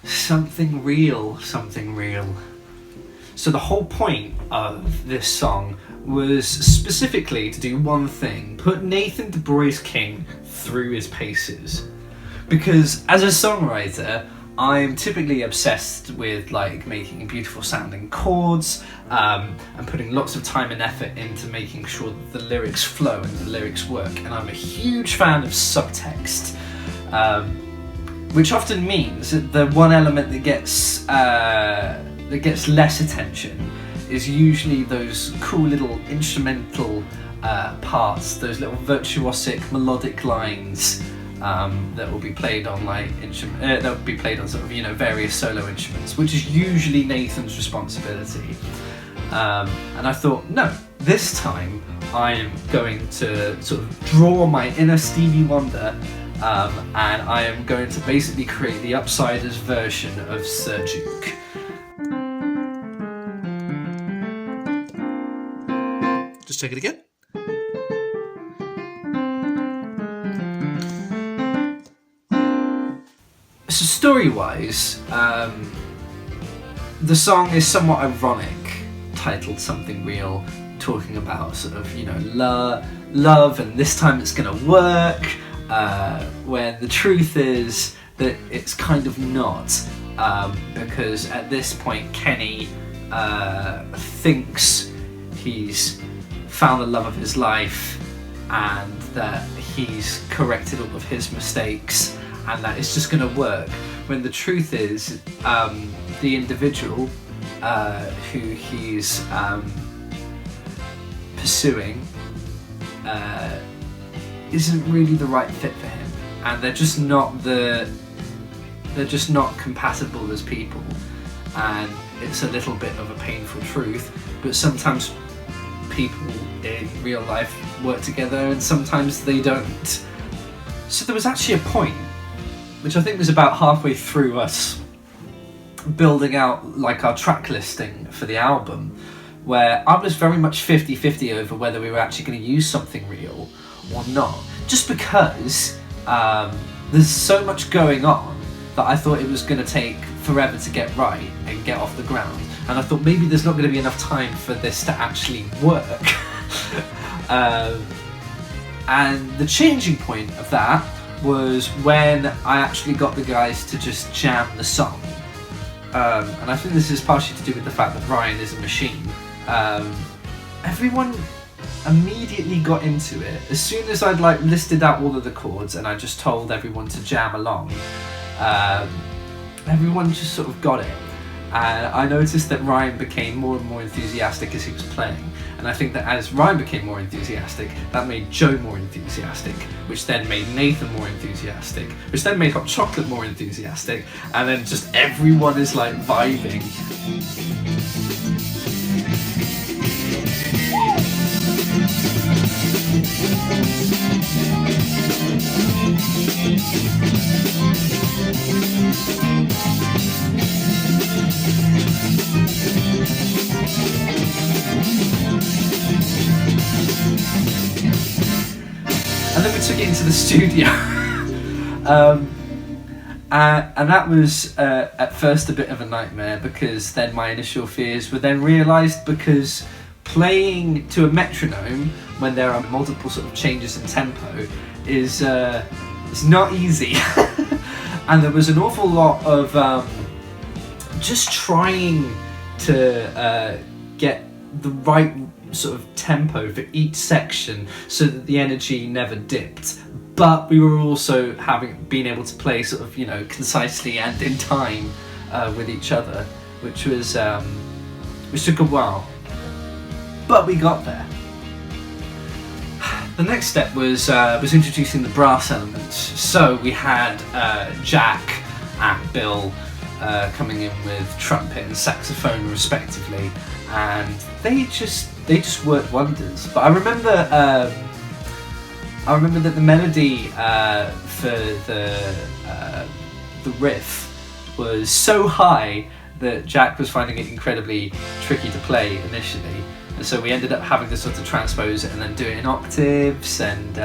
something real, something real. So the whole point of this song was specifically to do one thing: put Nathan Du Bois-King through his paces. Because as a songwriter, I'm typically obsessed with like making beautiful sounding chords, and putting lots of time and effort into making sure that the lyrics flow and the lyrics work. And I'm a huge fan of subtext, which often means that the one element that gets less attention is usually those cool little instrumental parts, those little virtuosic melodic lines that will be played on that will be played on sort of, you know, various solo instruments, which is usually Nathan's responsibility. And I thought, no, this time I am going to sort of draw my inner Stevie Wonder, and I am going to basically create the Upsiders version of Sir Duke. Just take it again. So story-wise, the song is somewhat ironic, titled Something Real, talking about sort of, you know, love, and this time it's gonna work, when the truth is that it's kind of not, because at this point Kenny thinks he's found the love of his life and that he's corrected all of his mistakes and that it's just going to work, when the truth is the individual who he's pursuing isn't really the right fit for him, and they're just not compatible as people, and it's a little bit of a painful truth, but sometimes people in real life work together and sometimes they don't. So there was actually a point, which I think was about halfway through us building out like our track listing for the album, where I was very much 50-50 over whether we were actually going to use Something Real or not, just because there's so much going on that I thought it was going to take forever to get right and get off the ground, and I thought maybe there's not going to be enough time for this to actually work. And the changing point of that was when I actually got the guys to just jam the song, and I think this is partially to do with the fact that Ryan is a machine. Everyone immediately got into it as soon as I'd like listed out all of the chords and I just told everyone to jam along. Everyone just sort of got it, and I noticed that Ryan became more and more enthusiastic as he was playing, and I think that as Ryan became more enthusiastic, that made Joe more enthusiastic, which then made Nathan more enthusiastic, which then made Hot Chocolate more enthusiastic, and then just everyone is like vibing. And then we took it into the studio, and that was at first a bit of a nightmare, because then my initial fears were then realised, because playing to a metronome when there are multiple sort of changes in tempo is not easy. And there was an awful lot of just trying to get the right sort of tempo for each section so that the energy never dipped, but we were also being able to play sort of, you know, concisely and in time with each other, which took a while, but we got there. The next step was introducing the brass elements. So we had Jack and Bill coming in with trumpet and saxophone respectively, and they just worked wonders. But I remember that the melody for the riff was so high that Jack was finding it incredibly tricky to play initially, and so we ended up having to sort of transpose it and then do it in octaves and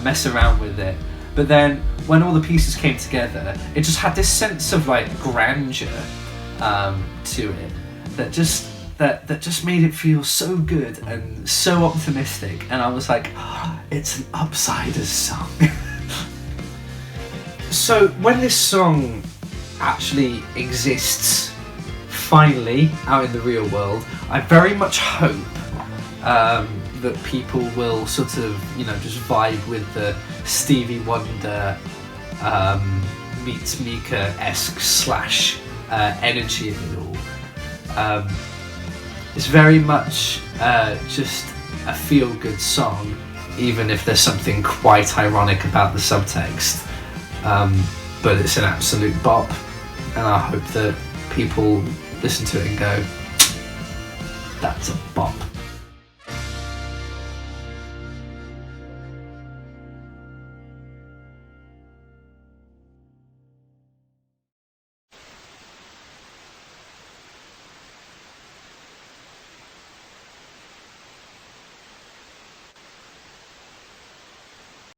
mess around with it. But then when all the pieces came together, it just had this sense of like grandeur to it that just made it feel so good and so optimistic. And I was like, oh, it's an Upsiders song. So when this song actually exists finally out in the real world, I very much hope that people will sort of, just vibe with the Stevie Wonder meets Mika-esque / energy of it all. It's very much just a feel-good song, even if there's something quite ironic about the subtext. But it's an absolute bop, and I hope that people listen to it and go, that's a bop.